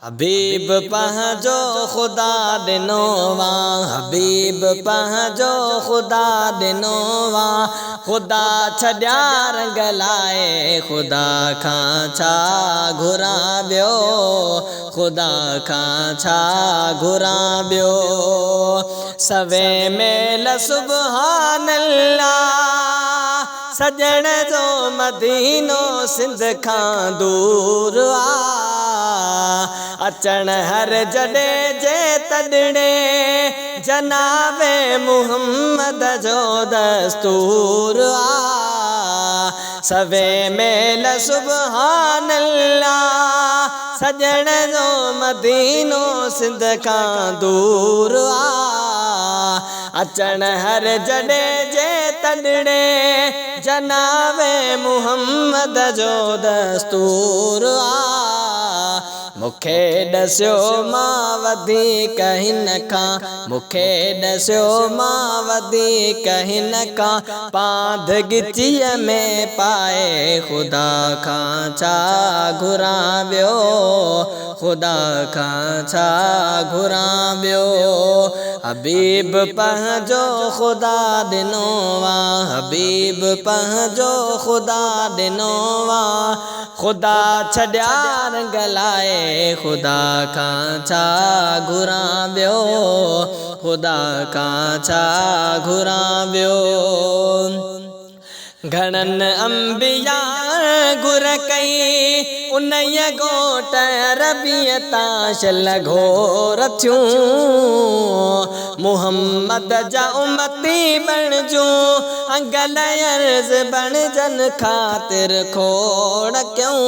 हबीब पंहिंजो ख़ुदा ॾिनो वा, हबीब पंहिंजो ख़ुदा ॾिनो वा। ख़ुदा छॾिया रंग लाइ ख़ुदा खां छा घुरां ॿियो, ख़ुदा खां छा घुरां ॿियो। सवे मेल सुभान अल्लाह, सजण जो मदीनो सिंध खां दूर आ। अचण हर जॾे जे तॾड़े जनाबे मुहम्मद जो दस्तूर आ। सवे मेल सुभान अल्लाह, सजण जो मदीनो सिंध खां दूर आ। अचण हर जॾे जे तॾड़े जनाबे मुहम्मद जो दस्तूर आ। मुखे ॾस्यो मां वधीक हिन खां, मुखे ॾस्यो मां वधीक हिन खां। पांध गिचीअ में पाए ख़ुदा खां छा घुरां ॿियो, ख़ुदा खां छा घुरां ॿियो। हबीब पंहिंजो ख़ुदा ॾिनो वा, हबीब पंहिंजो ख़ुदा ॾिनो वा। ख़ुदा छॾिया रंग लाइ ख़ुदा खां छा घुरां ॿियो, ख़ुदा खां छा घुरां ॿियो। घणनि अंबिया घुर कई उन्हीअ घोट रबीअ ताश लघोर थियूं। मुहम्मद जा उम्मती बणिजूं, अंगल अर्ज़ बणिजन ख़ातिर खोड़ क्यों।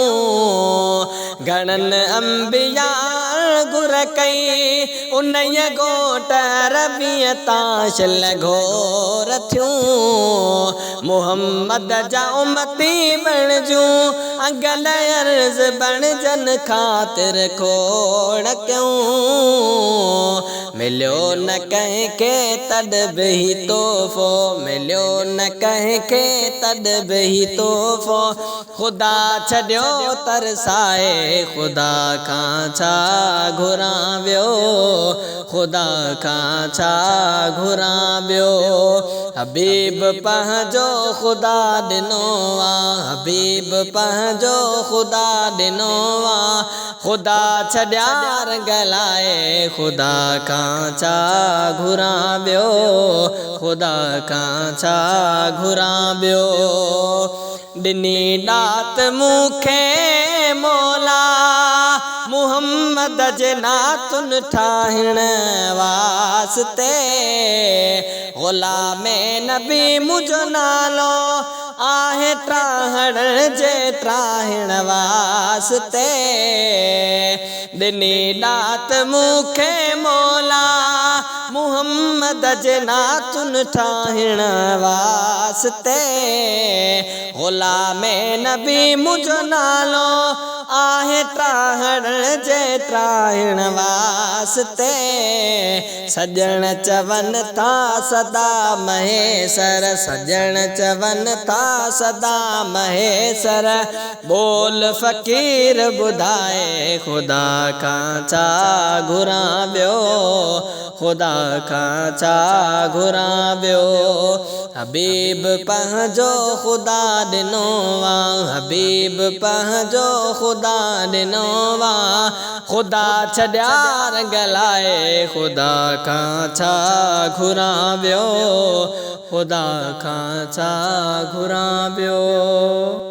घणनि अंबिया घुर कई उन्हीअ घोट रबीअ ताश लघोर थियूं। मुहम्मद जा उम्मती बणिजूं, अंगल अर्ज़ बणिजन ख़ातिर खोड़ क्यों। मिलियो न कंहिंखे तॾ बि तोहफ़ो, मिलियो न कंहिंखे तॾ बि तोहफ़ो। ख़ुदा छॾियो तरसाए ख़ुदा खां छा घुरां ॿियो, ख़ुदा खां छा घुरां ॿियो। हबीब पंहिंजो ख़ुदा ॾिनो वा, हबीब पंहिंजो ख़ुदा ॾिनो वा। ख़ुदा छॾिया रंग लाइ ख़ुदा खां छा घुरां ॿियो, ख़ुदा खां छा घुरां ॿियो। ॾिनी ॾात मूंखे मौला, मुहम्मद जे नातुन ठाहिण वास्ते। ग़ुलाम नबी मुंहिंजो नालो आहे ठाहिण जे ठाहिण वास्ते। ॾिनी ॾात मूंखे मौला, मुहम्मद जे नातुन ठाहिण वास्ते। ग़ुलाम नबी मुंहिंजो नालो आहे ठाहिण जे ठाहिण वास्ते। सजण चवनि था सदा महेसर, सजण चवनि था सदा महेसर। बोल फ़क़ीर ॿुधाए ख़ुदा खां छा घुरां ॿियो, ख़ुदा खां छा घुरां ॿियो। हबीब पंहिंजो ख़ुदा ॾिनो वा, हबीब पंहिंजो ख़ुदा ॾिनो वा। ख़ुदा छॾिया रंग लाइ ख़ुदा खां छा घुरां ॿियो, ख़ुदा खां छा घुरां ॿियो।